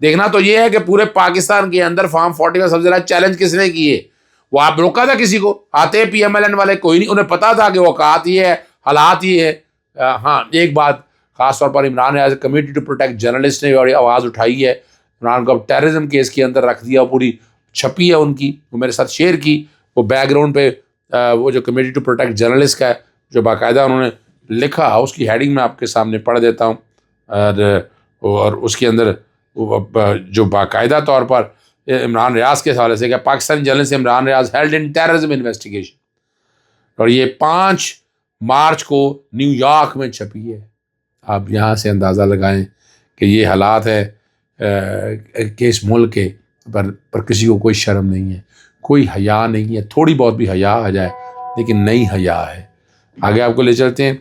دیکھنا تو یہ ہے کہ پورے پاکستان کے اندر فارم 40 کا سب سے زیادہ چیلنج کس نے کیے. وہ آپ روکا تھا کسی کو؟ آتے پی ایم ایل این والے کوئی نہیں, انہیں پتا تھا کہ اوقات یہ ہے, حالات یہ ہے. ہاں ایک بات خاص طور پر Imran as a committee to protect journalist نے بڑی آواز اٹھائی ہے. عمران کو اب ٹیررزم کیس کے اندر رکھ دیا, پوری چھپی ہے ان کی, وہ میرے ساتھ شیئر کی, وہ بیک گراؤنڈ پہ وہ جو کمیٹی ٹو پروٹیکٹ جرنلسٹ کا ہے جو باقاعدہ انہوں نے لکھا, اس کی ہیڈنگ میں آپ کے سامنے پڑھ دیتا ہوں. اور اس کے اندر جو باقاعدہ طور پر عمران ریاض کے حوالے سے کہ Pakistani journalist Imran Riaz held in terrorism investigation, اور یہ 5 مارچ کو نیو یارک میں چھپی ہے. آپ یہاں سے اندازہ لگائیں کہ یہ حالات ہے کہ اس ملک کے پر کسی کو کوئی شرم نہیں ہے, کوئی حیا نہیں ہے. تھوڑی بہت بھی حیا آ جائے لیکن نہیں حیا ہے. آگے آپ کو لے چلتے ہیں.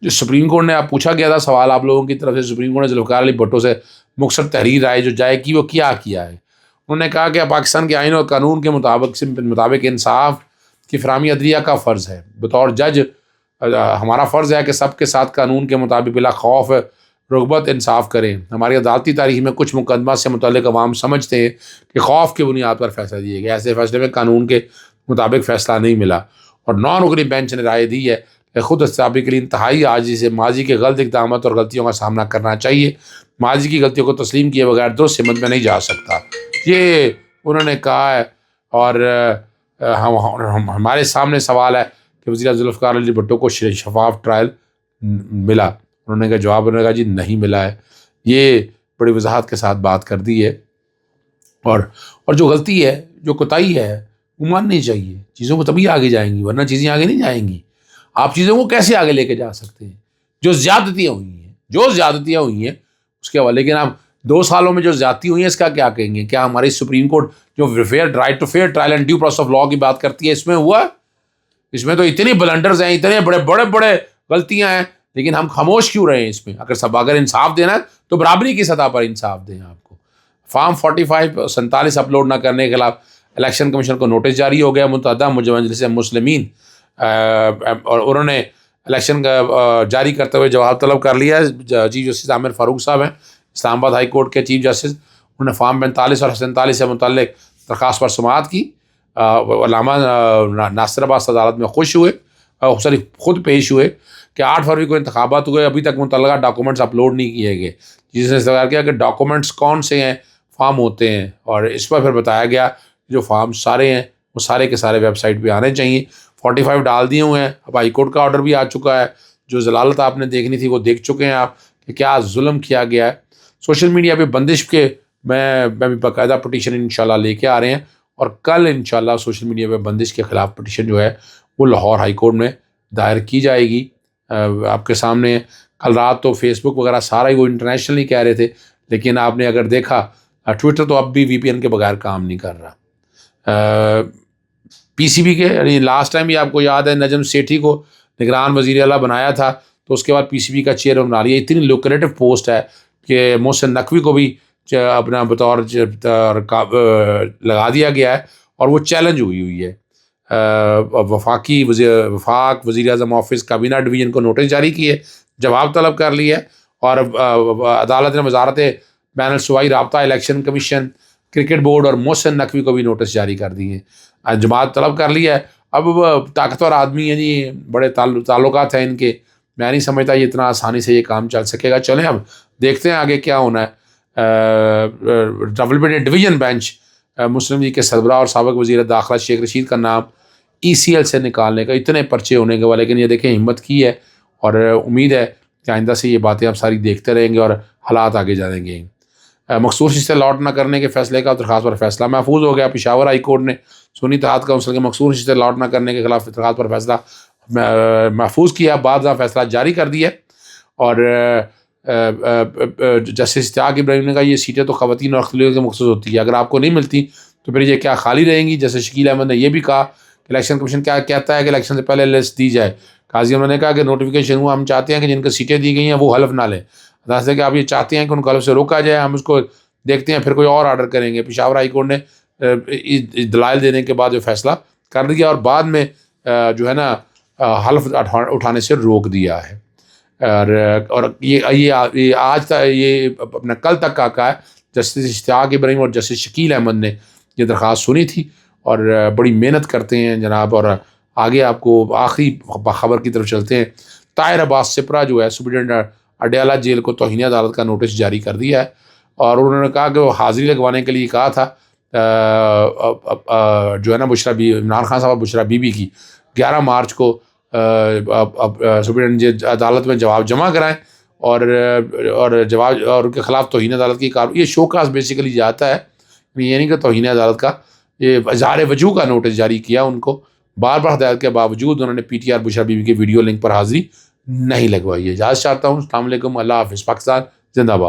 جو سپریم کورٹ نے آپ پوچھا گیا تھا سوال آپ لوگوں کی طرف سے, سپریم کورٹ نے ذوالفقار علی بھٹو سے مختصر تحریر رائے جو جائے کی وہ کیا ہے. انہوں نے کہا کہ پاکستان کے آئین اور قانون کے مطابق انصاف کی فراہمی عدلیہ کا فرض ہے. بطور جج ہمارا فرض ہے کہ سب کے ساتھ قانون کے مطابق بلا خوف رغبت انصاف کریں. ہماری عدالتی تاریخ میں کچھ مقدمات سے متعلق عوام سمجھتے ہیں کہ خوف کی بنیاد پر فیصلہ دیے گئے. ایسے فیصلے میں قانون کے مطابق فیصلہ نہیں ملا, اور 9 رکنی بینچ نے رائے دی ہے کہ خود احتسابی کے لیے انتہائی عاجزی سے ماضی کے غلط اقدامات اور غلطیوں کا سامنا کرنا چاہیے. ماضی کی غلطیوں کو تسلیم کیے بغیر درست سمت میں نہیں جا سکتا, یہ انہوں نے کہا ہے. اور ہمارے سامنے سوال ہے کہ وزیر ذوالفقار علی بھٹو کو شفاف ٹرائل ملا. انہوں نے کہا جواب, انہوں نے کہا جی نہیں ملا ہے. یہ بڑی وضاحت کے ساتھ بات کر دی ہے. اور جو غلطی ہے, جو کوتاہی ہے, وہ ماننی چاہیے. چیزوں کو تبھی آگے جائیں گی, ورنہ چیزیں آگے نہیں جائیں گی. آپ چیزوں کو کیسے آگے لے کے جا سکتے ہیں؟ جو زیادتیاں ہوئی ہیں اس کے حوالے. لیکن آپ 2 سالوں میں جو زیادتی ہوئی ہیں اس کا کیا کہیں گے؟ کیا ہماری سپریم کورٹ جو right to fair trial and due process of law کی بات کرتی ہے اس میں ہوا؟ اس میں تو اتنی بلنڈرز ہیں, اتنے بڑے غلطیاں ہیں, لیکن ہم خاموش کیوں رہے ہیں اس میں؟ اگر انصاف دینا ہے تو برابری کی سطح پر انصاف دیں. آپ کو فارم 4547 اپلوڈ نہ کرنے کے خلاف الیکشن کمیشن کو نوٹس جاری ہو گیا. متعدد مجلس مسلمین اور انہوں نے الیکشن کا جاری کرتے ہوئے جواب طلب کر لیا ہے. چیف جسٹس عامر فاروق صاحب ہیں اسلام آباد ہائی کورٹ کے چیف جسٹس, انہوں نے فارم 45 اور 47 سے متعلق درخواست پر سماعت کی. علامہ ناصر عباس عدالت میں خوش ہوئے, خود پیش ہوئے کہ 8 فروری کو انتخابات ہوئے, ابھی تک متعلقہ ڈاکومنٹس اپلوڈ نہیں کیے گئے. جس نے سوال کیا کہ ڈاکومنٹس کون سے ہیں, فارم ہوتے ہیں, اور اس پر پھر بتایا گیا جو فارم سارے ہیں وہ سارے کے سارے ویب سائٹ پہ آنے چاہیے. 45 ڈال دیے ہوئے ہیں. اب ہائی کورٹ کا آرڈر بھی آ چکا ہے. جو ضلالت آپ نے دیکھنی تھی وہ دیکھ چکے ہیں آپ کہ کیا ظلم کیا گیا ہے. سوشل میڈیا پہ بندش کے میں بھی باقاعدہ پٹیشن انشاءاللہ لے کے آ رہے ہیں, اور کل انشاءاللہ سوشل میڈیا پہ بندش کے خلاف پٹیشن جو ہے وہ لاہور ہائی کورٹ میں دائر کی جائے گی. آپ کے سامنے کل رات تو فیس بک وغیرہ سارا ہی وہ انٹرنیشنلی کہہ رہے تھے, لیکن آپ نے اگر دیکھا ٹویٹر تو اب بھی وی پی این کے بغیر کام نہیں کر رہا. پی سی بی کے یعنی لاسٹ ٹائم بھی آپ کو یاد ہے نجم سیٹھی کو نگران وزیر اعلیٰ بنایا تھا, تو اس کے بعد پی سی بی کا چیئر بنا لیا. اتنی لوکریٹو پوسٹ ہے کہ محسن نقوی کو بھی اپنا بطور لگا دیا گیا ہے, اور وہ چیلنج ہوئی ہے. وفاق وزیر اعظم آفس کابینہ ڈویژن کو نوٹس جاری کی ہے, جواب طلب کر لی ہے, اور عدالت نے وزارت بین الصوبائی رابطہ, الیکشن کمیشن, کرکٹ بورڈ اور محسن نقوی کو بھی نوٹس جاری کر دیے ہیں, جماعت طلب کر لیا ہے. اب طاقتور آدمی ہیں جی, بڑے تعلقات ہیں ان کے, میں نہیں سمجھتا یہ اتنا آسانی سے یہ کام چل سکے گا. چلیں اب دیکھتے ہیں آگے کیا ہونا ہے. ڈیولپمنٹ ڈویژن بینچ مسلم لیگ کے سربراہ اور سابق وزیر داخلہ شیخ رشید کا نام ای سی ایل سے نکالنے کا, اتنے پرچے ہونے کے بعد, لیکن یہ دیکھیں ہمت کی ہے, اور امید ہے کہ آئندہ سے یہ باتیں آپ ساری دیکھتے رہیں گے اور حالات آگے جائیں گے. مخصوص حصے لاٹ نہ کرنے کے فیصلے کا درخواست پر فیصلہ محفوظ ہو گیا. پشاور ہائی کورٹ نے سنی اتحاد کونسل کے مخصوص حصے لاٹ نہ کرنے کے خلاف درخواست پر فیصلہ محفوظ کیا. بعد فیصلہ جاری کر دیا, اور جسٹس اشتیاق ابراہیم نے کہا یہ سیٹیں تو خواتین اور اقلیتوں سے مخصوص ہوتی ہے, اگر آپ کو نہیں ملتی تو پھر یہ کیا خالی رہیں گی. جیسے شکیل احمد نے یہ بھی کہا کہ الیکشن کمیشن کیا کہتا ہے کہ الیکشن سے پہلے لسٹ دی جائے. قاضی انہوں نے کہا کہ نوٹیفیکیشن ہوا, ہم چاہتے ہیں کہ جن کو سیٹیں دی گئی ہیں وہ حلف نہ لیں. دراصل کہ آپ یہ چاہتے ہیں کہ ان کو حلف سے روکا جائے, ہم اس کو دیکھتے ہیں پھر کوئی اور آرڈر کریں گے. پشاور ہائی کورٹ نے دلائل دینے کے بعد جو فیصلہ کر دیا, اور بعد میں جو ہے نا حلف اٹھانے سے روک دیا ہے. اور یہ آج تک یہ اپنا کل تک کا ہے, جسٹس اشتیاق ابراہیم اور جسٹس شکیل احمد نے یہ درخواست سنی تھی اور بڑی محنت کرتے ہیں جناب. اور آگے آپ کو آخری خبر کی طرف چلتے ہیں. طاہر عباس سپرا جو ہے سپرنٹینڈنٹ اڈیالہ جیل کو توہین عدالت کا نوٹس جاری کر دیا ہے اور انہوں نے کہا کہ وہ حاضری لگوانے کے لیے کہا تھا جو ہے نا بشرا بی عمران خان صاحب بشرا بی بی کی 11 مارچ کو سپرنٹینڈنٹ عدالت میں جواب جمع کرائیں اور جواب اور ان کے خلاف توہین عدالت کی کارروائی. یہ شوکاز بیسیکلی جاتا ہے, یہ نہیں کہ توہین عدالت کا, یہ اظہار وجوہ کا نوٹس جاری کیا ان کو. بار بار ہدایت کے باوجود انہوں نے P T R Bushra Bibi کے ویڈیو لنک پر حاضری نہیں لگوائی ہے. اجازت چاہتا ہوں. السلام علیکم. اللہ حافظ. پاکستان زندہ باد.